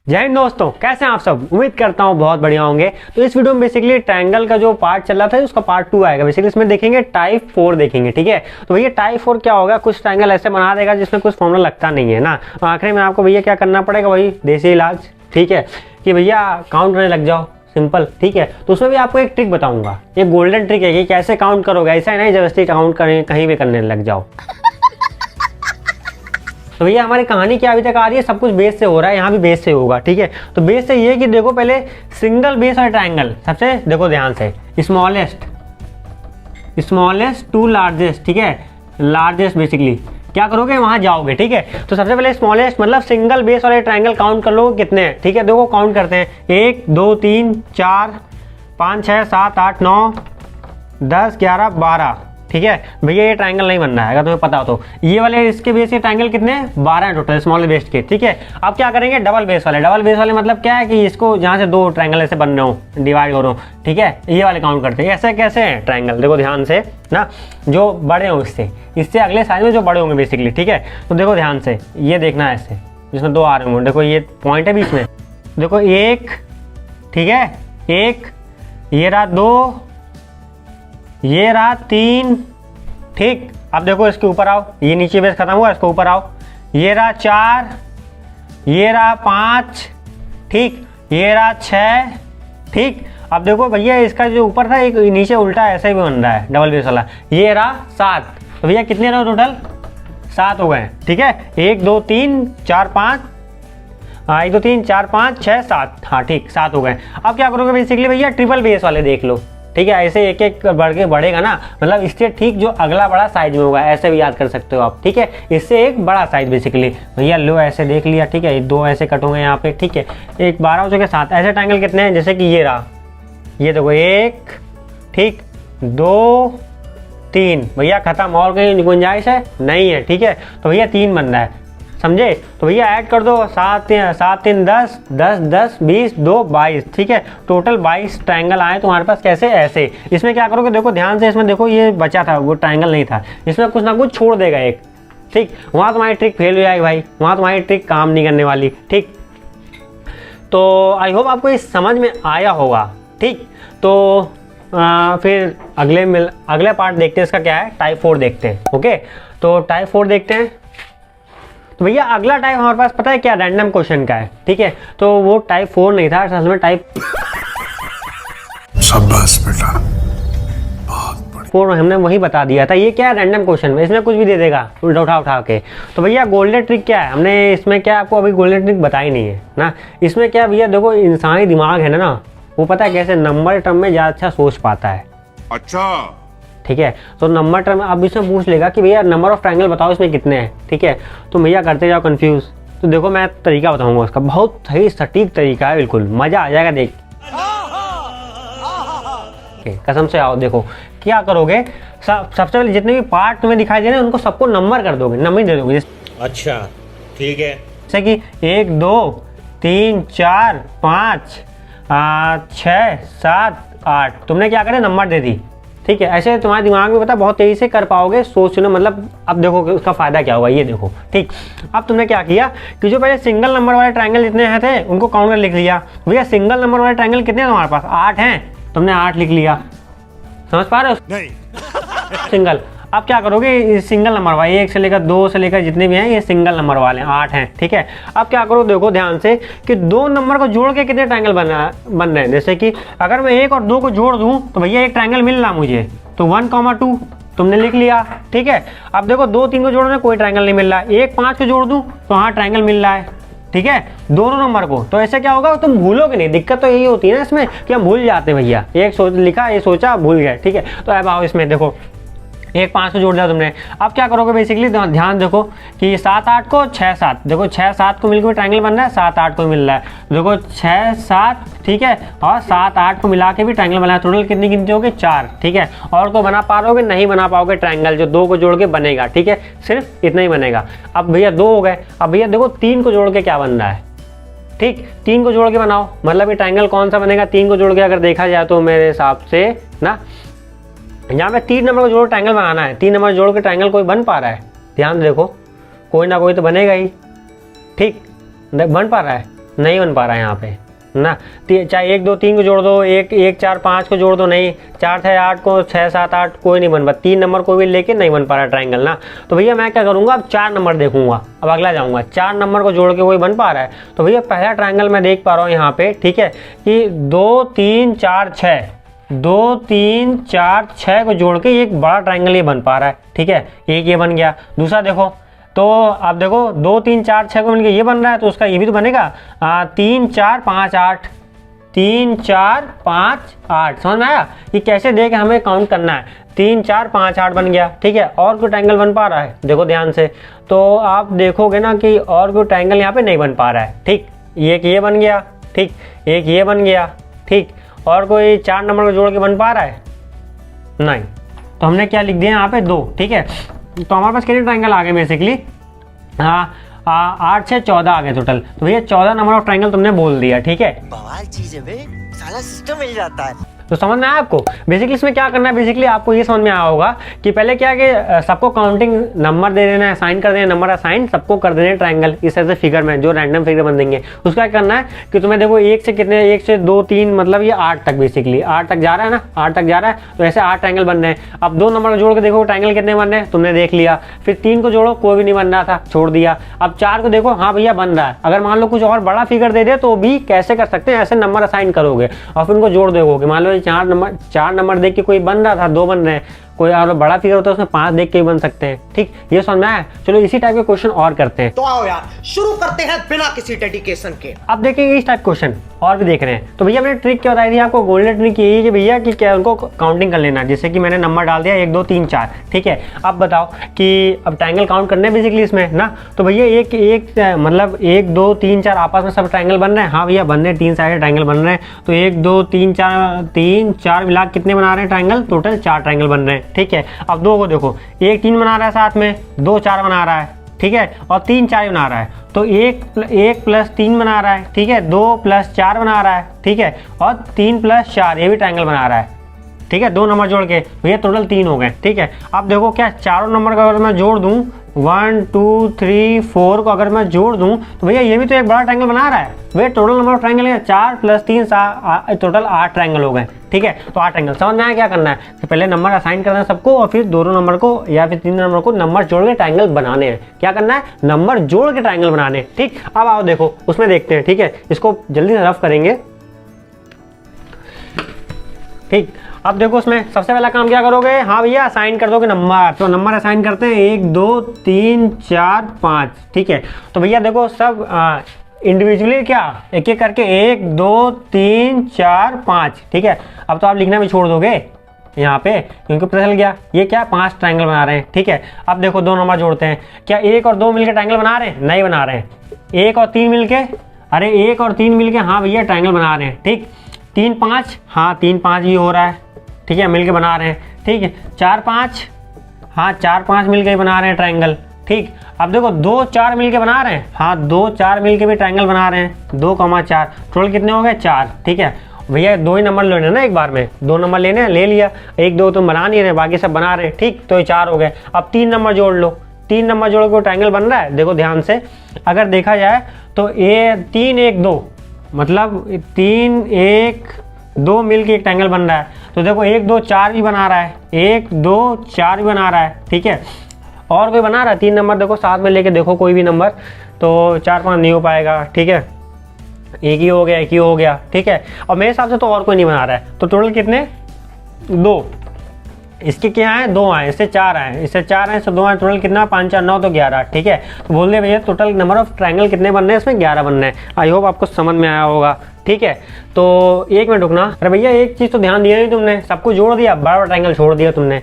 जय हिंद दोस्तों, कैसे हैं आप सब। उम्मीद करता हूँ बहुत बढ़िया होंगे। तो इस वीडियो में बेसिकली ट्रायंगल का जो पार्ट चल रहा था उसका पार्ट 2 आएगा। बेसिकली इसमें देखेंगे टाइप 4 देखेंगे, ठीक है। तो भैया टाइप 4 क्या होगा, कुछ ट्रायंगल ऐसे बना देगा जिसमें कुछ फॉर्मूला लगता नहीं है ना। तो आखिरी में आपको भैया क्या करना पड़ेगा, वही देसी इलाज, ठीक है, कि भैया काउंट करने लग जाओ, सिंपल, ठीक है। तो उसमें भी आपको एक ट्रिक बताऊंगा, ये गोल्डन ट्रिक है कि कैसे काउंट करोगे। ऐसा नहीं जबरदस्ती काउंट करें कहीं भी करने लग जाओ। तो भैया हमारी कहानी क्या अभी तक आ रही है, सब कुछ बेस से हो रहा है, यहाँ भी बेस से होगा, ठीक है। तो बेस से ये कि देखो पहले सिंगल बेस और ट्रायंगल, सबसे देखो ध्यान से, स्मॉलेस्ट टू लार्जेस्ट, ठीक है, लार्जेस्ट बेसिकली क्या करोगे, वहां जाओगे, ठीक है। तो सबसे पहले स्मॉलेस्ट मतलब सिंगल बेस वाले ट्रायंगल काउंट कर लो कितने हैं, ठीक है। देखो काउंट करते हैं, 1 2 3 4 5 6 7 8 9 10 11 12, ठीक है। भैया ये ट्रायंगल नहीं बन रहा है, अगर तुम्हें पता हो तो। ये वाले इसके बेस के ट्रायंगल कितने हैं, 12 हैं टोटल स्मॉल बेस के, ठीक है। अब क्या करेंगे, डबल बेस वाले मतलब क्या है कि इसको जहाँ से दो ट्रायंगल ऐसे बन रहे हो, डिवाइड हो रहे हो, ठीक है, ये वाले काउंट करते हैं। ऐसे कैसे हैं ट्रायंगल, देखो ध्यान से ना, जो बड़े हो इससे अगले साइज में जो बड़े होंगे बेसिकली, ठीक है। तो देखो ध्यान से, ये देखना है ऐसे, जिसमें 2 आ रहे होंगे, देखो ये पॉइंट है बीच में, देखो 1, ठीक है, 1, ये रहा 2, ये रहा 3, ठीक। अब देखो इसके ऊपर आओ, ये नीचे बेस खत्म हुआ, इसके ऊपर आओ, ये रहा 4, ये रहा 5, ठीक, ये रहा 6, ठीक। अब देखो भैया इसका जो ऊपर था एक नीचे उल्टा ऐसे भी बन रहा है डबल बेस वाला, ये रहा 7। तो भैया कितने रहे टोटल, 7 हो गए, ठीक है। 1 2 3 4 5, 1 2 3 4 5 6 7, हाँ ठीक, 7 हो गए। अब क्या करोगे बेसिकली भैया, ट्रिपल बेस वाले देख लो, ठीक है। ऐसे एक एक बढ़ के बढ़ेगा ना, मतलब इससे ठीक जो अगला बड़ा साइज में होगा, ऐसे भी याद कर सकते हो आप, ठीक है। इससे एक बड़ा साइज बेसिकली भैया लो, ऐसे देख लिया, ठीक है। 2 ऐसे कट होंगे यहाँ पे, ठीक है। 1 12 हो चुके, 7 ऐसे ट्रायंगल कितने हैं, जैसे कि ये रहा, ये देखो 1, ठीक, 2 3, भैया खत्म, और कहीं गुंजाइश है नहीं है, ठीक है। तो भैया 3 बन रहा है, समझे। तो भैया ऐड कर दो, 7 3 10 10 10 20 2 22, ठीक है। टोटल 22 ट्रायंगल आए तुम्हारे पास, कैसे, ऐसे। इसमें क्या करोगे, देखो ध्यान से, इसमें देखो ये बचा था, वो ट्रायंगल नहीं था, इसमें कुछ ना कुछ छोड़ देगा एक, ठीक। वहाँ तुम्हारी ट्रिक फेल हो जाएगी भाई, वहाँ तुम्हारी ट्रिक काम नहीं करने वाली, ठीक। तो आई होप आपको ये समझ में आया होगा, ठीक। तो फिर अगले पार्ट देखते हैं, इसका क्या है, टाइप 4 देखते हैं, ओके। तो टाइप 4 देखते हैं। तो भैया अगला टाइप हमारे पास पता है क्या, रैंडम क्वेश्चन का है, ठीक है। तो वो टाइप 4 नहीं था, असल में टाइप शाबाश बेटा, बहुत 4 हमने वही बता दिया था। ये क्या है, रैंडम क्वेश्चन में इसमें कुछ भी दे देगा उल्टा उठा के। तो भैया गोल्डन ट्रिक क्या है, हमने इसमें क्या आपको अभी गोल्डन ट्रिक बताई नहीं है ना। इसमें क्या भैया देखो, इंसानी दिमाग है ना, वो पता है कैसे नंबर टर्म में ज़्यादा अच्छा सोच पाता है, अच्छा, ठीक है। तो नंबर टर्म अब इसमें पूछ लेगा कि भैया नंबर ऑफ ट्रायंगल बताओ इसमें कितने हैं, ठीक है। तो भैया करते जाओ कंफ्यूज। तो देखो मैं तरीका बताऊंगा उसका, बहुत सही सटीक तरीका है, बिल्कुल मजा आ जाएगा देख के, कसम से। आओ देखो क्या करोगे, सबसे पहले जितने भी पार्ट तुम्हें दिखाई दे रहे हैं उनको सबको नंबर कर दोगे, नंबर दे दोगे, अच्छा ठीक है। जैसे कि 1 2 3 4 5 6 7 8, तुमने क्या करे, नंबर दे दी, ठीक है। ऐसे तुम्हारे दिमाग में पता बहुत तेजी से कर पाओगे, सोचना, मतलब अब देखो उसका फायदा क्या होगा, ये देखो, ठीक। अब तुमने क्या किया कि जो पहले सिंगल नंबर वाले ट्रायंगल जितने हैं थे उनको काउंट कर लिख लिया। भैया सिंगल नंबर वाले ट्रायंगल कितने हैं तुम्हारे पास, 8 हैं, तुमने 8 लिख लिया, समझ पा रहे हो, नहीं सिंगल। अब क्या करोगे, सिंगल नंबर वाले 1 से लेकर 2 से लेकर जितने भी हैं ये सिंगल नंबर वाले 8 हैं, ठीक है। अब क्या करो, देखो ध्यान से कि 2 नंबर को जोड़ के कितने ट्रायंगल बन रहे हैं। जैसे कि अगर मैं 1 और 2 को जोड़ दूं तो भैया एक ट्रायंगल मिल रहा मुझे, तो 1,2 तुमने लिख लिया, ठीक है। अब देखो 2 3 को जोड़ने कोई ट्रायंगल नहीं मिल रहा है, 1 5 को जोड़ दूं तो हाँ ट्रायंगल मिल रहा है, ठीक है, दोनों नंबर को। तो ऐसे क्या होगा, तुम भूलोगे नहीं। दिक्कत तो यही होती है ना इसमें कि हम भूल जाते हैं भैया, एक सोच लिखा, ये सोचा, भूल गए, ठीक है। तो अब आओ इसमें देखो, 1 5 को जोड़ दिया तुमने। अब क्या करोगे बेसिकली, ध्यान देखो कि 7 8 को 6 7, देखो 6 7 को मिलकर ट्रायंगल बन रहा है, 7 8 को मिल रहा है, देखो 6 7, ठीक है, और 7 8 को मिला के भी ट्रायंगल बना है। टोटल कितनी गिनती होगी, 4, ठीक है। और तो बना पा रहे नहीं बना पाओगे ट्रायंगल, जो 2 को जोड़ के बनेगा, ठीक है, सिर्फ इतना ही बनेगा। अब भैया 2 हो गए। अब भैया देखो 3 को जोड़ के क्या बन रहा है, ठीक, 3 को जोड़ के बनाओ, मतलब ये ट्रायंगल कौन सा बनेगा, 3 को जोड़ के अगर देखा जाए तो मेरे हिसाब से ना, यहाँ पे 3 नंबर को जोड़ ट्रायंगल बनाना है, 3 नंबर जोड़ के ट्रायंगल कोई बन पा रहा है, ध्यान देखो, कोई ना कोई तो बनेगा ही, ठीक, बन पा रहा है, नहीं बन पा रहा है यहाँ पे ना। चाहे 1 2 3 को जोड़ दो, 1 1 4 5 को जोड़ दो, नहीं, 4 6 8 को, 6 7 8 कोई नहीं बन पा, 3 नंबर को भी लेके नहीं बन पा रहा ट्राइंगल ना। तो भैया मैं क्या करूँगा, अब 4 नंबर देखूंगा, अब अगला जाऊँगा, 4 नंबर को जोड़ के कोई बन पा रहा है। तो भैया पहला ट्राइंगल मैं देख पा रहा हूँ यहाँ पे, ठीक है, कि 2 3 4 6, 2 3 4 6 को जोड़ के एक बड़ा ट्राइंगल ये बन पा रहा है, ठीक है, एक ये बन गया। दूसरा देखो, तो आप देखो 2 3 4 6 को मिलकर ये बन रहा है, तो उसका ये भी तो बनेगा 3 4 5 8, 3 4 5 8। समझ में आया कि कैसे दे के हमें काउंट करना है। 3 4 5 8 बन गया, ठीक है। और कोई ट्रायंगल बन पा रहा है, देखो ध्यान से, तो आप देखोगे ना कि और कोई ट्रायंगल यहाँ पे नहीं बन पा रहा है, ठीक। एक ये बन गया, ठीक, एक ये बन गया, ठीक। और कोई 4 नंबर को जोड़ के बन पा रहा है, नहीं। तो हमने क्या लिख दिया यहाँ पे 2, ठीक है। तो हमारे पास कितने ट्रायंगल आ गए बेसिकली, हाँ 8 6 14 आ गए टोटल। तो भैया 14 नंबर ऑफ ट्रायंगल तुमने बोल दिया, ठीक है। बवाल चीज है बे, साला सिस्टम मिल जाता है। तो समझ में आया आपको। बेसिकली इसमें क्या करना है, बेसिकली आपको ये समझ में आया होगा कि पहले क्या है कि सबको काउंटिंग नंबर दे देना है, असाइन कर देना, नंबर असाइन सबको कर देना है ट्रायंगल इस तरह से फिगर में, जो रैंडम फिगर बन देंगे। उसका क्या करना है कि तुम्हें देखो 1 से कितने, 1 से 2 3 मतलब ये 8 तक, बेसिकली 8 तक जा रहा है ना, 8 तक जा रहा है। तो ऐसे 8 ट्रायंगल बन रहे हैं। अब 2 नंबर को जोड़ के देखो ट्रायंगल कितने बन रहे हैं, तुमने देख लिया। फिर 3 को जोड़ो, कोई भी नहीं बन रहा था, छोड़ दिया। अब 4 को देखो, हाँ भैया बन रहा है। अगर मान लो कुछ और बड़ा फिगर दे दे तो भी कैसे कर सकते हैं, ऐसे नंबर असाइन करोगे और फिर उनको जोड़ दोगे। मान लो 4 नंबर देख के कोई बन रहा था, 2 बन रहे हैं, कोई और बड़ा फिगर होता है उसमें 5 देख के भी बन सकते हैं, ठीक। ये समझ में आया। चलो इसी टाइप के क्वेश्चन और करते हैं। तो आओ यार शुरू करते हैं बिना किसी डेडिकेशन के। अब देखेंगे इस टाइप क्वेश्चन और भी देख रहे हैं। तो भैया मैंने ट्रिक क्या बताई थी आपको, गोल्डन ट्रिक यही है कि भैया कि क्या उनको काउंटिंग कर लेना। जैसे कि मैंने नंबर डाल दिया 1 2 3 4, ठीक है। अब बताओ कि अब ट्रायंगल काउंट करने बेसिकली इसमें ना। तो भैया एक मतलब 1 2 3 4 आपस में सब ट्रायंगल बन रहे हैं, हाँ भैया बन रहे हैं, 3 साइड ट्रायंगल बन रहे हैं। तो 1 2 3 4 मिला कितने बना रहे हैं ट्रायंगल, टोटल 4 ट्रायंगल बन रहे हैं, ठीक है। अब 2 को देखो, 1 3 बना रहा है साथ में, 2 4 बना रहा है, ठीक है, और 3 4 बना रहा है। तो 1 + 3 बना रहा है, ठीक है, 2 + 4 बना रहा है, ठीक है, और 3 + 4 ये भी ट्रायंगल बना रहा है, ठीक है। 2 नंबर जोड़ के भैया टोटल 3 हो गए, ठीक है। अब देखो क्या चारों नंबर का अगर मैं जोड़ दूं, 1 2 3 4 को अगर मैं जोड़ दूं तो भैया ये भी तो एक बड़ा ट्रायंगल बना रहा है। भैया टोटल नंबर ऑफ ट्रायंगल है 4 + 3 टोटल 8 ट्रायंगल हो गए, ठीक है। तो 8 ट्रायंगल। समझ में आया क्या करना है कि पहले नंबर असाइन करना है सबको और फिर दोनों नंबर को या फिर 3 नंबर को नंबर जोड़ के ट्रायंगल बनाने हैं। क्या करना है, नंबर जोड़ के ट्रायंगल बनाने हैं, ठीक। अब आओ देखो उसमें देखते हैं, ठीक है। इसको जल्दी से रफ करेंगे, ठीक। अब देखो उसमें सबसे पहला काम क्या करोगे, हाँ भैया असाइन कर दोगे नंबर। तो नंबर असाइन करते हैं 1 2 3 4 5, ठीक है। तो भैया देखो सब इंडिविजुअली क्या एक एक करके 1 2 3 4 5, ठीक है। अब तो आप लिखना भी छोड़ दोगे यहाँ पे, क्योंकि पता चल गया ये क्या 5 ट्रायंगल बना रहे हैं, ठीक है। अब देखो 2 नंबर जोड़ते हैं, क्या 1 और 2 मिलकर ट्रायंगल बना रहे हैं, नहीं बना रहे हैं। 1 और 3 मिलके, अरे 1 और 3 मिलके, हाँ भैया ट्रायंगल बना रहे हैं, ठीक। 3 5, हाँ 3 5 भी हो रहा है, ठीक है, मिलके बना रहे हैं, ठीक है। 4 5, हाँ 4 5 मिलके ही बना रहे हैं ट्रायंगल, ठीक। अब देखो 2 4 मिलके बना रहे हैं, हाँ 2 4 मिलके भी ट्रायंगल बना रहे हैं, 2 4, टोटल कितने हो गए 4, ठीक है। भैया 2 ही नंबर लेने ना एक बार में, 2 नंबर लेने हैं, ले लिया। 1 2 तुम बना नहीं रहे, बाकी सब बना रहे हैं, ठीक। तो ये 4 हो गए। अब 3 नंबर जोड़ लो, 3 नंबर जोड़ के ट्रायंगल बन रहा है। देखो ध्यान से अगर देखा जाए तो ये 3 1 2 मतलब 3 1 2 मिलके एक ट्रायंगल बन रहा है। तो देखो 1 2 4 भी बना रहा है, 1 2 4 भी बना रहा है, ठीक है। और कोई बना रहा है 3 नंबर, देखो साथ में लेके देखो कोई भी नंबर, तो 4 5 नहीं हो पाएगा, ठीक है। एक ही हो गया, एक ही हो गया, ठीक है। और मेरे हिसाब से तो और कोई नहीं बना रहा है। तो टोटल कितने, 2, इसके क्या है 2 आए, इससे 4 आए, इससे 4 आए, इससे 2 आए, टोटल कितना 5 4 9 तो 11, ठीक है। तो बोल दे भैया टोटल नंबर ऑफ ट्रायंगल कितने बन रहे हैं, इसमें 11 बन रहे हैं। आई होप आपको समझ में आया होगा, ठीक है। तो 1 मिनट रुकना, अरे भैया एक चीज तो ध्यान दिया नहीं तुमने, सबको जोड़ दिया, बड़ा बड़ा ट्रायंगल छोड़ दिया तुमने,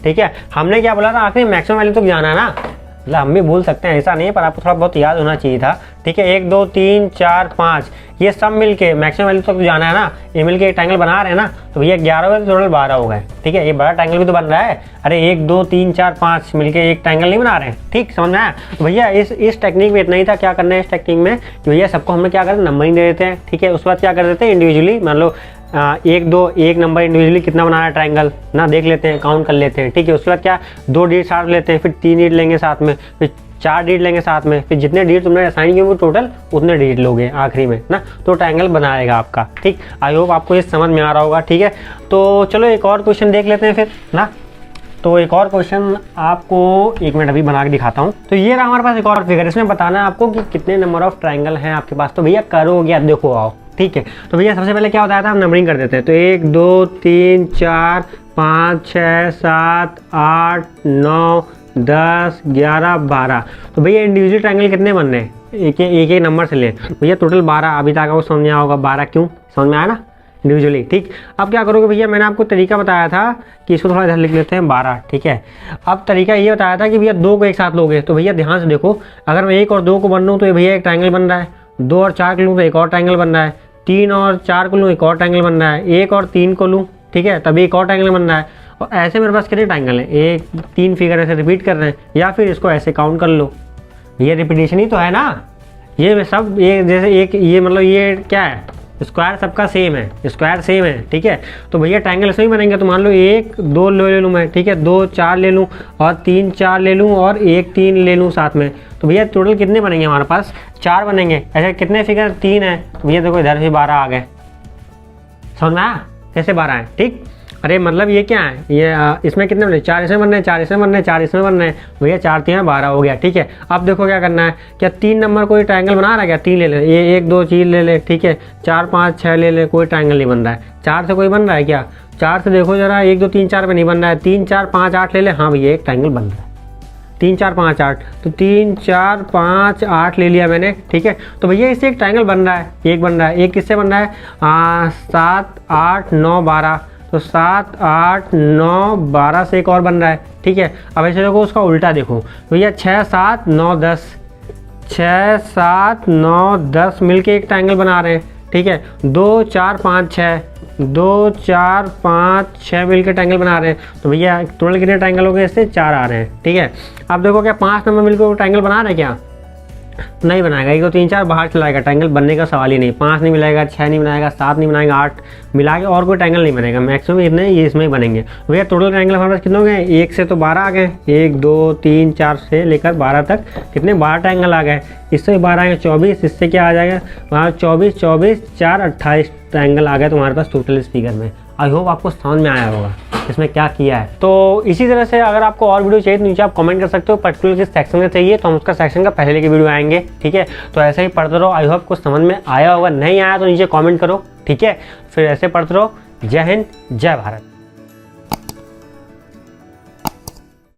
ठीक है। हमने क्या बोला था आखिरी मैक्सिमम वैल्यू तक जाना है ना, मतलब हम भी भूल सकते हैं, ऐसा नहीं है, पर आपको थोड़ा बहुत याद होना चाहिए था, ठीक है। 1 2 3 4 5 ये सब मिलके मैक्सिमम वैल्यू तक जाना है ना, ये मिलके एक ट्रायंगल बना रहे हैं ना। तो भैया 11 हुए तो टोटल 12 हो गए, ठीक है। ये बड़ा ट्रायंगल भी तो बन रहा है, अरे 1 2 3 4 5 मिलके एक ट्रायंगल नहीं बना रहे हैं, ठीक। समझ में आया। तो भैया इस टेक्निक में इतना ही था। क्या करना है इस टेक्निक में कि भैया सबको हमने क्या करना, नंबर ही दे देते हैं, ठीक है। उसके बाद क्या कर देते हैं इंडिविजुअली, मान लो 1 2 1 नंबर इंडिविजुअली कितना बना है ट्रायंगल ना, देख लेते हैं, काउंट कर लेते हैं, ठीक है। उसके बाद क्या 2 डिजिट साथ लेते हैं, फिर 3 डिजिट लेंगे साथ में, फिर 4 डिजिट लेंगे साथ में, फिर जितने डिजिट तुमने असाइन किए होंगे टोटल उतने डिजिट लोगे आखिरी में ना, तो ट्रायंगल बनाएगा आपका। ठीक, आई होप आपको ये समझ में आ रहा होगा। ठीक है, तो चलो एक और क्वेश्चन देख लेते हैं फिर ना। तो एक और क्वेश्चन आपको 1 मिनट अभी बना के दिखाता हूँ। तो ये रहा हमारे पास एक और फिगर, इसमें बताना है आपको कि कितने नंबर ऑफ ट्रायंगल हैं आपके पास। तो भैया करोगे, अब देखो आओ। ठीक है, तो भैया सबसे पहले क्या बताया था, हम नंबरिंग कर देते हैं। तो 1 2 3 4 5 6 7 8 9 10 11 12। तो भैया इंडिविजुअल ट्रायंगल कितने बन रहे हैं, एक नंबर से ले भैया, टोटल 12। अभी तक आपको समझ में आया होगा 12 क्यों, समझ में आया ना इंडिविजुअली। ठीक, अब क्या करोगे भैया, मैंने आपको तरीका बताया था कि इसको थोड़ा इधर लिख लेते हैं 12। ठीक है, अब तरीका ये बताया था कि भैया 2 को एक साथ लोगे। तो भैया ध्यान से देखो, अगर मैं 1 और 2 को बन रहा हूँ तो ये भैया एक ट्रायंगल बन रहा है, 2 और 4 को लूँ तो एक और ट्रायंगल बन रहा है, 3 और 4 को लूँ एक और ट्रायंगल बन रहा है, 1 और 3 को लूँ, ठीक है, तभी एक और ट्रायंगल बन रहा है। और ऐसे मेरे पास कितने ट्रायंगल हैं, 1 3 फिगर ऐसे रिपीट कर रहे हैं, या फिर इसको ऐसे काउंट कर लो। ये रिपीटेशन ही तो है ना, ये सब ये जैसे एक ये मतलब ये क्या है, स्क्वायर सबका सेम है, स्क्वायर सेम है। ठीक है, तो भैया ट्रायंगल ऐसे ही बनेंगे। तो मान लो 1 2 ले लूँ मैं, ठीक है, 2 4 ले लूँ और 3 4 ले लूँ और 1 3 ले लूँ साथ में। तो भैया टोटल कितने बनेंगे हमारे पास, 4 बनेंगे। ऐसे कितने फिगर 3 है, तो भैया देखो इधर से 12 आ गए। समझ में आया कैसे 12 है। ठीक, अरे मतलब ये क्या है, ये इसमें कितने बने, 4 इसमें बनने, 4 इसमें बनने, 4 इसमें बनने, भैया 4 3 12 हो गया। ठीक है, अब देखो क्या करना है, क्या 3 नंबर कोई ट्रायंगल बना रहा है क्या, 3 ले ले, ये 1 2 3 ले ले। ठीक है, 4 5 6 ले ले, कोई ट्रायंगल नहीं बन रहा है। 4 से कोई बन रहा है क्या, 4 से देखो जरा, 1 2 3 4 पे नहीं बन रहा है, 3 4 5 8 ले ले, हाँ भैया एक ट्रायंगल बन रहा है, 3 4 5 8। तो 3 4 5 8 ले लिया मैंने। ठीक है, तो भैया इससे एक ट्रायंगल बन रहा है, एक बन रहा है, एक किससे बन रहा है, 7 8 9 12। तो 7 8 9 12 से एक और बन रहा है। ठीक है, अब ऐसे देखो उसका उल्टा देखो भैया, 6 7 9 10, 6 7 9 10 मिलके एक ट्रायंगल बना रहे हैं। ठीक है, 2 4 5 6, 2 4 5 6 मिलकर ट्रायंगल बना रहे हैं। तो भैया टोटल कितने ट्रायंगल हो गए, इससे 4 आ रहे हैं। ठीक है, अब देखो क्या 5 नंबर मिलकर ट्रायंगल बना रहे हैं क्या, नहीं बनाएगा, 1 2 3 4 बाहर चलाएगा, ट्रायंगल बनने का सवाल ही नहीं। 5 नहीं मिलाएगा, 6 नहीं बनाएगा, 7 नहीं बनाएगा, 8 मिला के और कोई ट्रायंगल नहीं बनेगा। मैक्सिमम इतने ये इसमें ही बनेंगे। भैया टोटल ट्रायंगल हमारे पास कितने हो गए, 1 से तो 12 आ गए, 1 2 3 4 से लेकर 12 तक कितने 12 ट्रायंगल आ गए। इससे 12 आएंगे 24, इससे क्या आ जाएगा वहाँ 24 24 4 28 ट्रायंगल आ गए तुम्हारे पास टोटल इस फिगर में। आई होप आपको समझ में आया होगा इसमें क्या किया है। तो इसी तरह से अगर आपको और वीडियो चाहिए तो नीचे आप कमेंट कर सकते हो, पर्टिकुलर किस सेक्शन में चाहिए तो हम उसका सेक्शन का पहले के वीडियो आएंगे। ठीक है, तो ऐसे ही पढ़ते रहो। आई होप आपको समझ में आया होगा, नहीं आया तो नीचे कमेंट करो। ठीक है, फिर ऐसे पढ़ते रहो। जय हिंद, जय भारत।